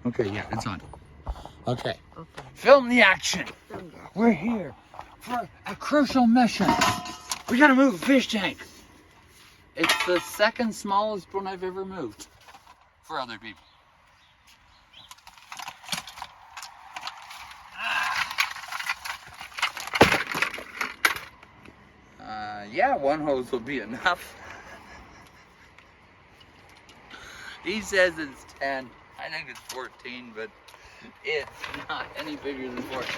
Okay, yeah, it's on. Okay. Film the action. We're here for a crucial mission. We gotta move a fish tank. It's the second smallest one I've ever moved for other people. Yeah, one hose will be enough. He says it's 10. I think it's 14, but it's not any bigger than 14. If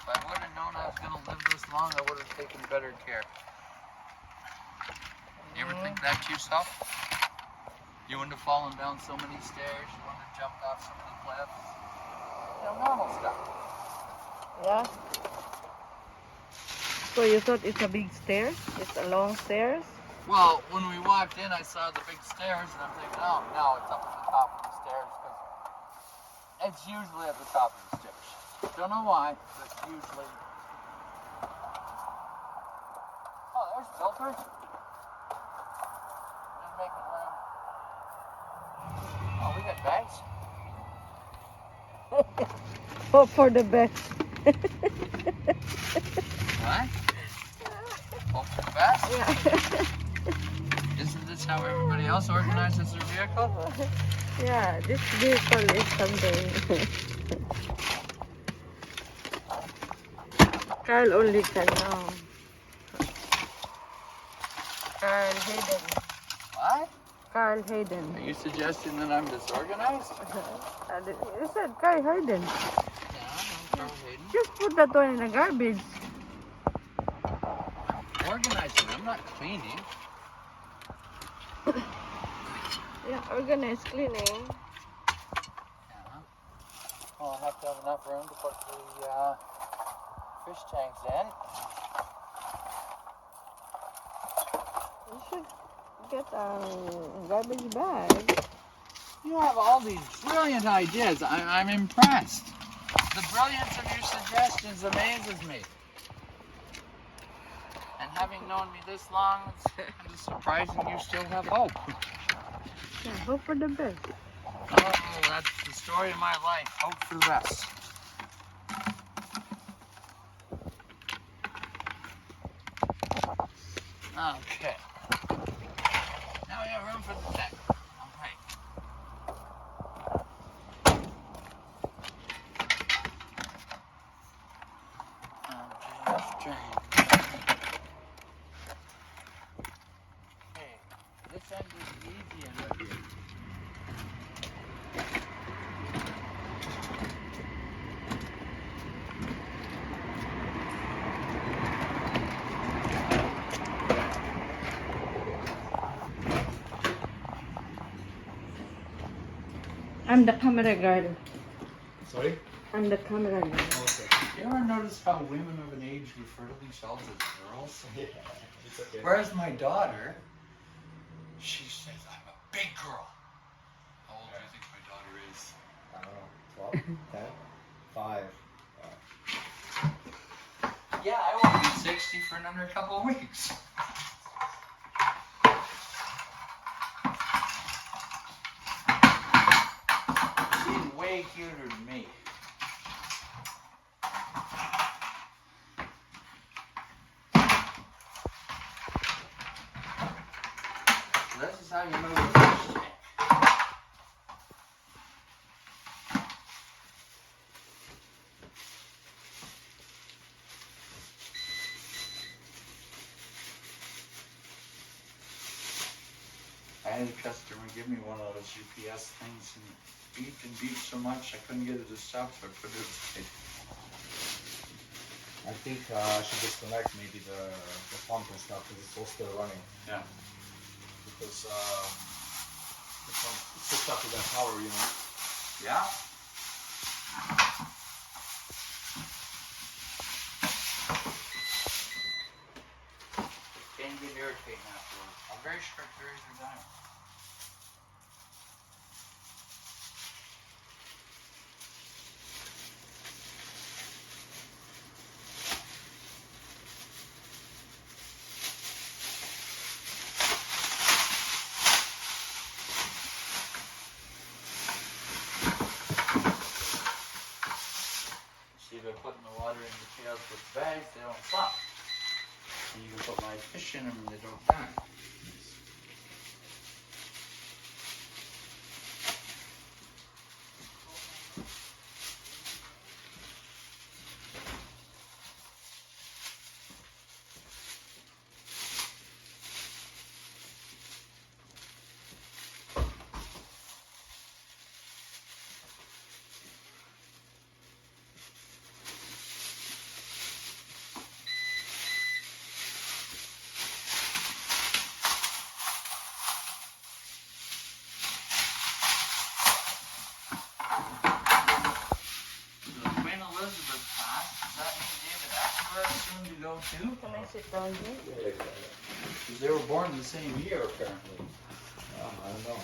I would have known I was going to live this long, I would have taken better care. You ever think that to yourself? You wouldn't have fallen down so many stairs, you wouldn't have jumped off so many cliffs. You know, normal stuff. Yeah. So you thought it's a big stairs? It's a long stairs? Well, when we walked in, I saw the big stairs, and I'm thinking, oh, no, it's up at the top of the stairs, because it's usually at the top of the stairs. Don't know why, but it's usually... Oh, there's filters. Just making room. Oh, we got bags. Hope for the best. What? Hope for the best? Yeah. Isn't this how everybody else organizes their vehicle? Yeah, this vehicle is something. Carl only can know. Carl Hayden. What? Carl Hayden. Are you suggesting that I'm disorganized? You said Carl Hayden. Yeah, I'm Carl Hayden. Just put that one in the garbage. Organizing, I'm not cleaning. Yeah, organized cleaning. Yeah. Well, I'll have to have enough room to put the fish tanks in. You should get a garbage bag. You have all these brilliant ideas. I'm impressed. The brilliance of your suggestions amazes me. And having known me this long, it's kind of surprising you still have hope. Yeah, hope for the best. Oh, that's the story of my life. Hope for the best. Okay. Now we have room for the deck. All right. Okay, let's drain. Okay, this end is easy and right here. I'm the camera girl. Sorry? I'm the camera girl. Okay. You ever notice how women of an age refer to themselves as girls? Yeah, it's okay. Whereas my daughter, she says, I'm a big girl. How old do you think my daughter is? I don't know, 12, 10, 5. Yeah, I won't be 60 for another couple of weeks. She's way cuter than me. So this is how you move a fish tank. I had a customer give me one of those UPS things and it beeped so much I couldn't get it to stop, so I put it aside. I think I should disconnect maybe the pump and stuff because it's all still running. Yeah. Because it's hooked up to that power unit. Yeah? Can get irritating afterwards. I'm very strict periods of time. course, with bags, they don't flop. And you can put my fish in them and they don't die. Can I sit down here? Because they were born the same year, apparently. I don't know.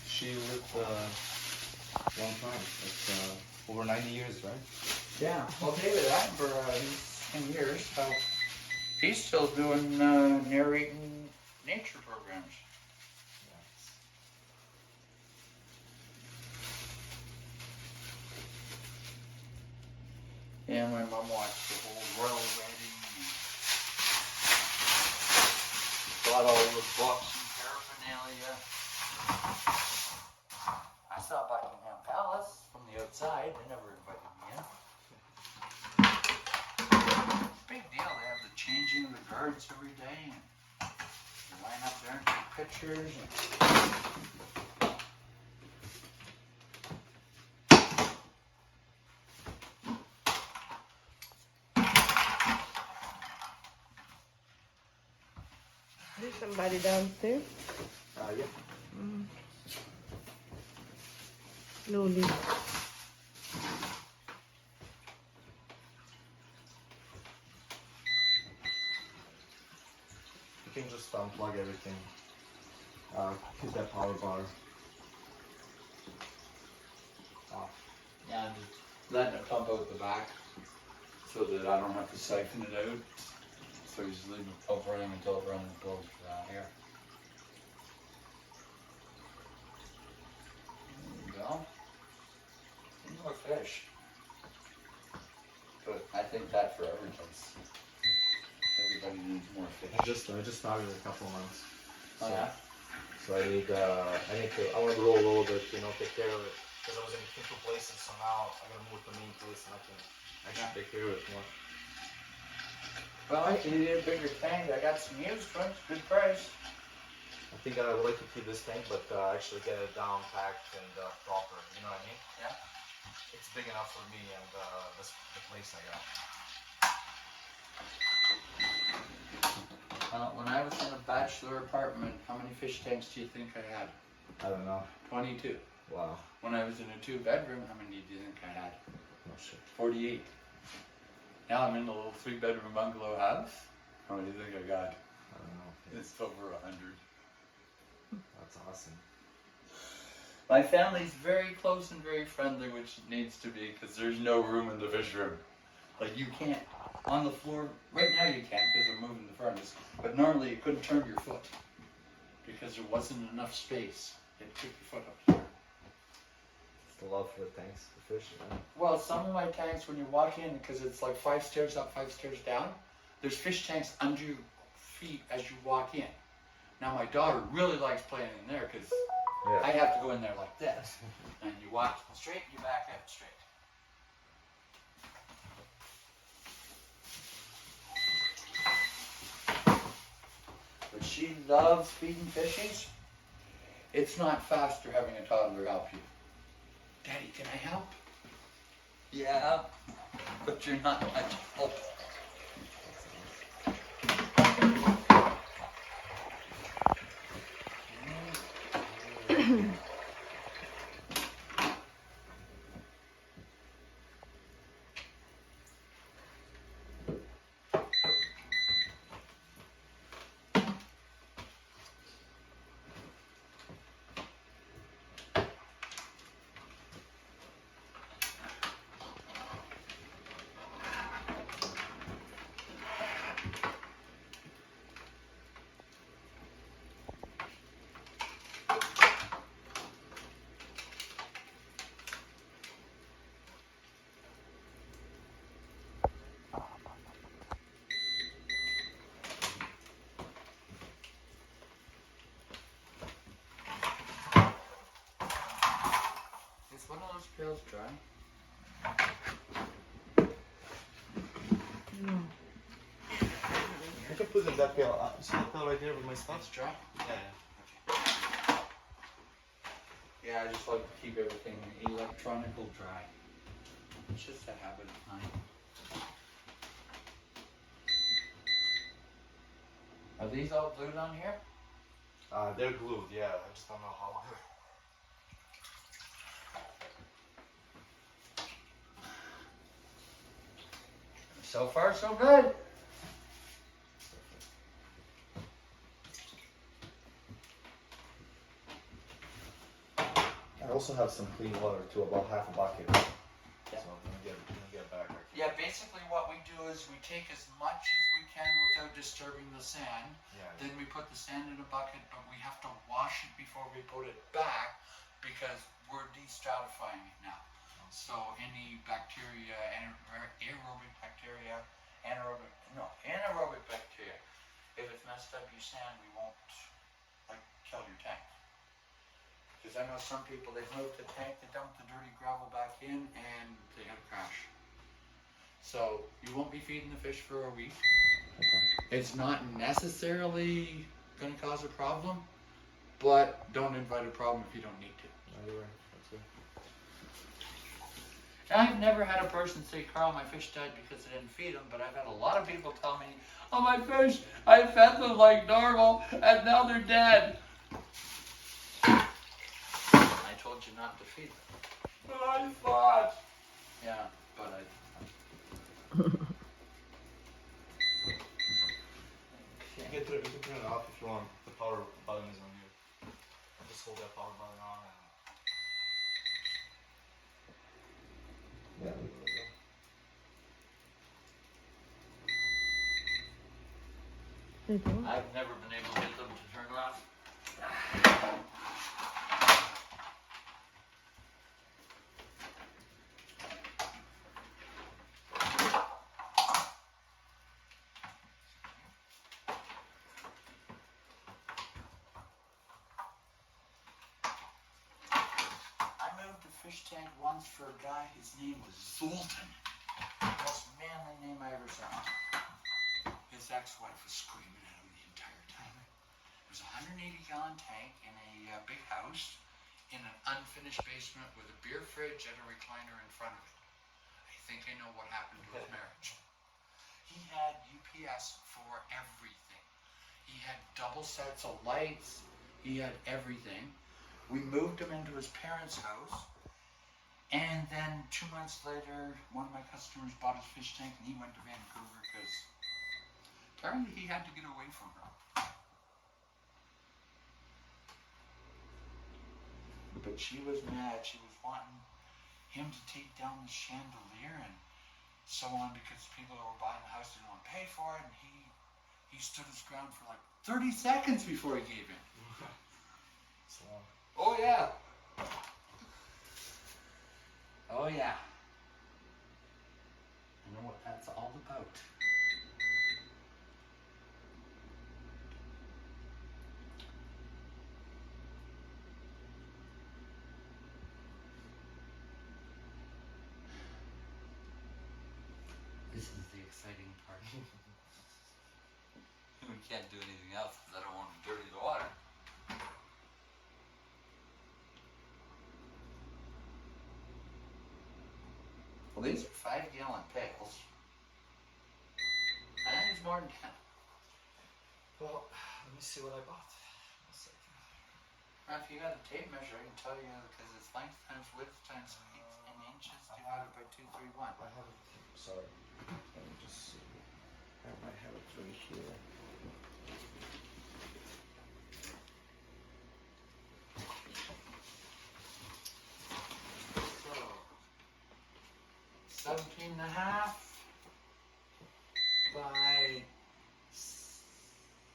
She lived a long time. It's over 90 years, right? Yeah. Well, David Attenborough, he's 10 years, so he's still doing narrating nature programs. Yeah, my mom watched the whole royal wedding. Got all the books and paraphernalia. I saw Buckingham Palace from the outside. They never invited me in. Big deal. They have the changing of the guards every day. And you line up there and take pictures. There's somebody downstairs. Yeah. Loli. You can just unplug everything. Hit that power bar. Off. Yeah, just letting it pump out the back so that I don't have to siphon it out. So you just leave it pump running until it runs and goes here. There you go. More fish. But I think that for every place. Everybody needs more fish. I just started a couple months. Oh yeah? So I want to grow a little bit, take care of it. Because I was in two places, so now I gotta move to the main place and I can actually take care of it more. Well, if you need a bigger tank, I got some used ones, good price. I think I would like to keep this tank, but actually get it down, packed, and proper. You know what I mean? Yeah. It's big enough for me and the place I got. When I was in a bachelor apartment, how many fish tanks do you think I had? I don't know. 22. Wow. When I was in a 2-bedroom, how many do you think I had? Oh shit. 48. Now I'm in a little 3-bedroom bungalow house. How many do you think I got? I don't know. It's over 100. That's awesome. My family's very close and very friendly, which it needs to be, because there's no room in the fish room. Like you can't, on the floor, right now you can because they're moving the furnace, but normally you couldn't turn your foot because there wasn't enough space. You had to keep your foot up here. It's the love for the tanks, the fish, man. Well, some of my tanks, when you walk in, because it's like 5 stairs up, 5 stairs down, there's fish tanks under your feet as you walk in. Now my daughter really likes playing in there because I have to go in there like this. And you walk straight, you back out straight. But she loves feeding fishies. It's not faster having a toddler help you. Daddy, can I help? Yeah, but you're not much help. those dry? No. I can put in that pail. See that pail right there with my It's stuff? dry? Yeah. Okay. Yeah, I just like to keep everything electronical dry. It's just a habit of mine. Are these all glued on here? They're glued. Yeah, I just don't know how long. So far, so good. I also have some clean water too, about half a bucket. Yeah. So I'm gonna get back. Yeah, basically what we do is we take as much as we can without disturbing the sand. Yeah. Then we put the sand in a bucket, but we have to wash it before we put it back because we're destratifying it now. So any bacteria, aerobic bacteria, anaerobic bacteria, if it's messed up your sand, we won't kill your tank. Because I know some people, they've moved the tank, they dump the dirty gravel back in, and they had a crash. So you won't be feeding the fish for a week. Okay. It's not necessarily going to cause a problem, but don't invite a problem if you don't need to. No, you're right. That's good. I've never had a person say, Carl, my fish died because I didn't feed them, but I've had a lot of people tell me, oh, my fish, I fed them like normal, and now they're dead. I told you not to feed them. But I thought. Yeah, but I. You can turn it off if you want. The power button is on here. Just hold that power button on and. Yeah. They don't? I've never been able to get them to turn off. I moved a fish tank once for a guy, his name was Zoltan. Most manly name I ever saw. His ex-wife was screaming at him the entire time. It was a 180-gallon tank in a big house in an unfinished basement with a beer fridge and a recliner in front of it. I think I know what happened to his marriage. He had UPS for everything. He had double sets of lights. He had everything. We moved him into his parents' house. And then 2 months later, one of my customers bought his fish tank and he went to Vancouver because apparently he had to get away from her. But she was mad. She was wanting him to take down the chandelier and so on because people who were buying the house didn't want to pay for it. And he stood his ground for like 30 seconds before he gave in. It's long. Oh, yeah. Oh, yeah. I know what that's all about. This is the exciting part. We can't do anything else because I don't want to dirty the water. Well, these are 5-gallon pails. I think it's more than 10. Well, let me see what I bought. 1 second. Now, if you got a tape measure, I can tell you because it's length times width times height in inches divided by 231. I have it. Sorry. Let me just see. I might have it right here. So, 17 and a half by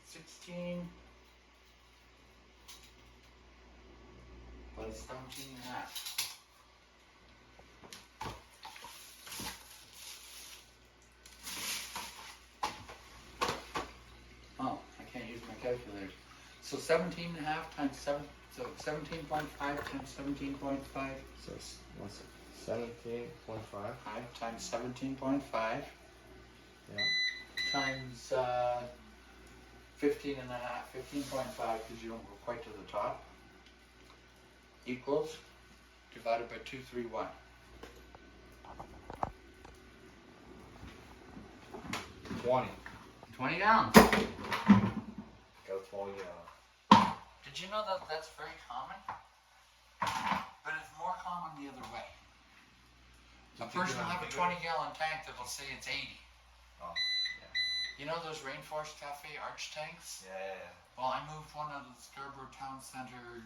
16 by 17 and a half. Oh, I can't use my calculator. So 17 and a half times 7, so 17.5 times 17.5. So it's 1 second. 17.5. 5 times 17.5 Yeah. times 15 and a half, 15.5, because you don't go quite to the top, equals, divided by 231. 20 gallons. Got 20. Did you know that that's very common? But it's more common the other way. A person will have a 20-gallon tank that will say it's 80. Oh, You know those Rainforest Cafe arch tanks? yeah. Well, I moved one out of the Scarborough Town Center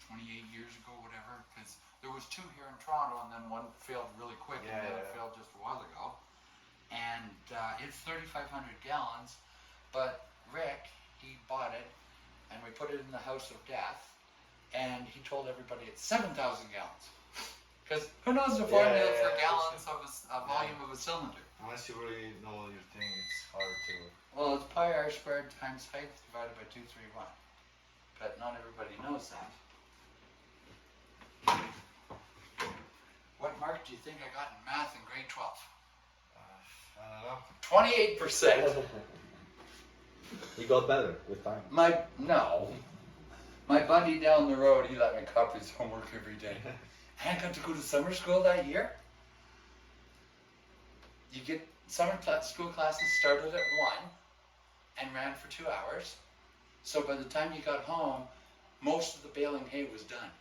28 years ago, whatever, because there was 2 here in Toronto, and then one failed really quick, and the other failed just a while ago. And it's 3,500 gallons, but Rick, he bought it, and we put it in the house of death, and he told everybody it's 7,000 gallons. Because who knows the formula for gallons of a volume of a cylinder? Unless you really know your thing, it's hard to. Well, it's pi r squared times height divided by 231. But not everybody knows that. What mark do you think I got in math in grade 12? I don't know. 28%. You got better with time. No. My buddy down the road, he let me copy his homework every day. And I got to go to summer school that year. You get school classes started at 1 and ran for 2 hours. So by the time you got home, most of the baling hay was done.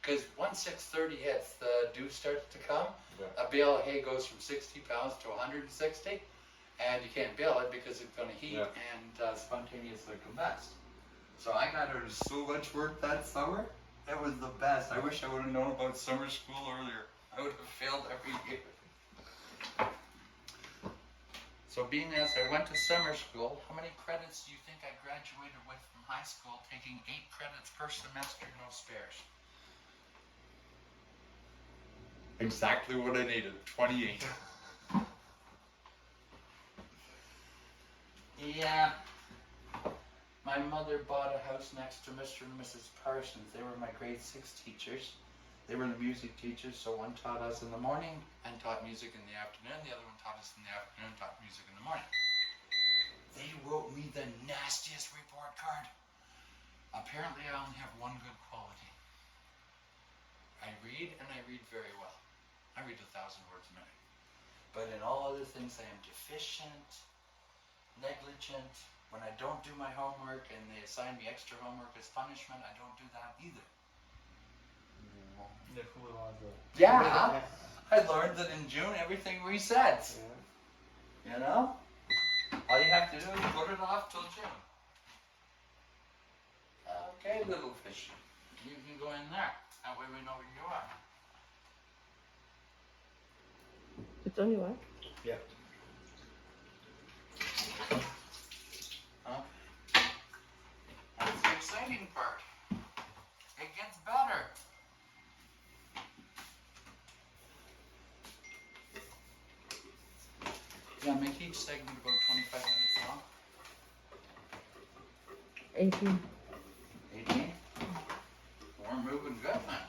Because once 6:30 hits, the dew starts to come. Yeah. A bale of hay goes from 60 pounds to 160, and you can't bale it because it's going to heat and spontaneously combust. So I got out of so much work that summer. It was the best. I wish I would have known about summer school earlier. I would have failed every year. So being as I went to summer school, how many credits do you think I graduated with from high school, taking 8 credits per semester, no spares? Exactly what I needed, 28. Yeah. My mother bought a house next to Mr. and Mrs. Parsons. They were my grade 6 teachers. They were the music teachers, so one taught us in the morning and taught music in the afternoon. The other one taught us in the afternoon and taught music in the morning. They wrote me the nastiest report card. Apparently I only have one good quality. I read, and I read very well. I read 1,000 words a minute. But in all other things I am deficient, negligent. When I don't do my homework and they assign me extra homework as punishment, I don't do that either. Yeah, I learned that in June everything resets. You know? All you have to do is put it off till June. Okay, little fish. You can go in there. That way we know where you are. It's only one? Yeah. That's the exciting part. It gets better. Yeah, make each segment about 25 minutes long. 18. 18. We're moving good, man.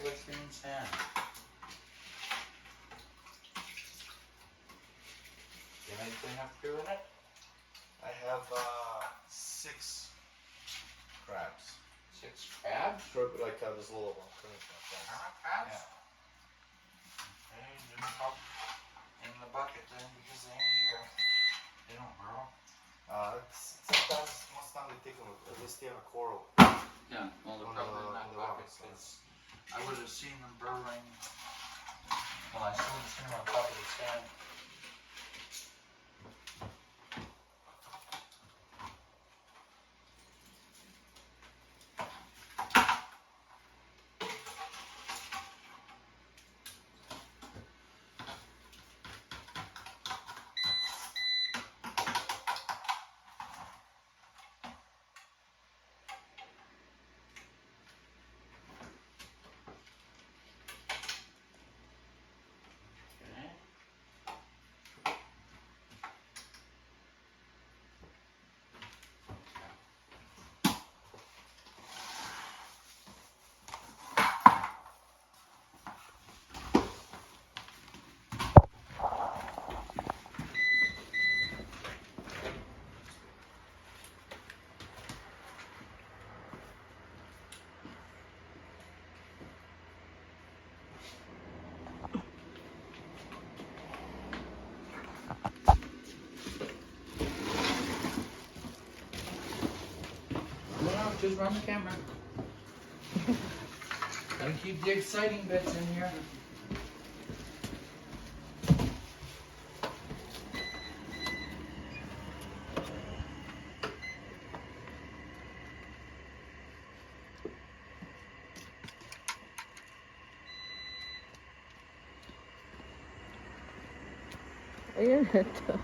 what's in sand. Do anything have to do with it? I have 6 crabs. 6 crabs? Short, like this little one. Crabs? Yeah. Okay, didn't pop in the bucket then because they ain't here. They don't grow. Sometimes, most time they take them, they stay on a coral. Yeah, well, they're On probably in the- that on the bucket rocks, because I would have seen them burrowing. Well, I still would have seen them on top of the sand. Okay. No, just run the camera. Gotta keep the exciting bits in here. Ayan na to. I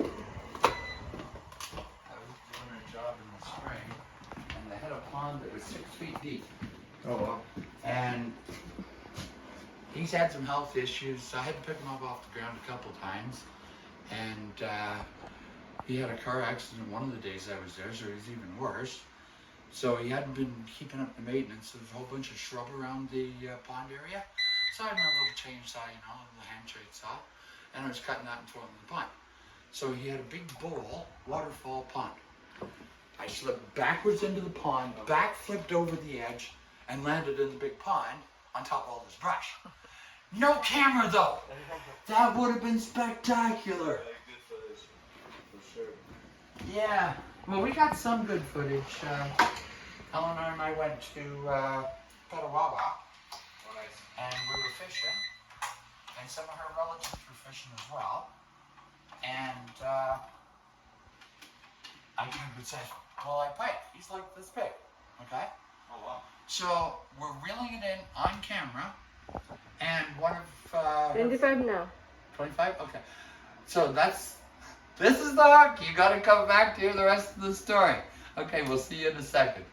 was doing a job in the spring, and they had a pond that was 6 feet deep. Oh wow. And he's had some health issues, so I had to pick him up off the ground a couple times. And he had a car accident one of the days I was there, so he was even worse. So he hadn't been keeping up the maintenance. There was a whole bunch of shrub around the pond area. So I had my little chainsaw, you know, the hand trade saw, and I was cutting that and throwing it in the pond. So he had a big bowl, waterfall pond. I slipped backwards into the pond, backflipped over the edge, and landed in the big pond on top of all this brush. No camera though. That would have been spectacular. Good footage, for sure. Yeah. Well, we got some good footage. Eleanor and I went to Petawawa, Oh nice. and we were fishing, and some of her relatives were fishing as well. And I came and said, "Well, I pike. He's like this big, okay?" Oh wow. So we're reeling it in on camera, and one of 25 now. 25. Okay, so this is the hook. You got to come back to hear the rest of the story. Okay, we'll see you in a second.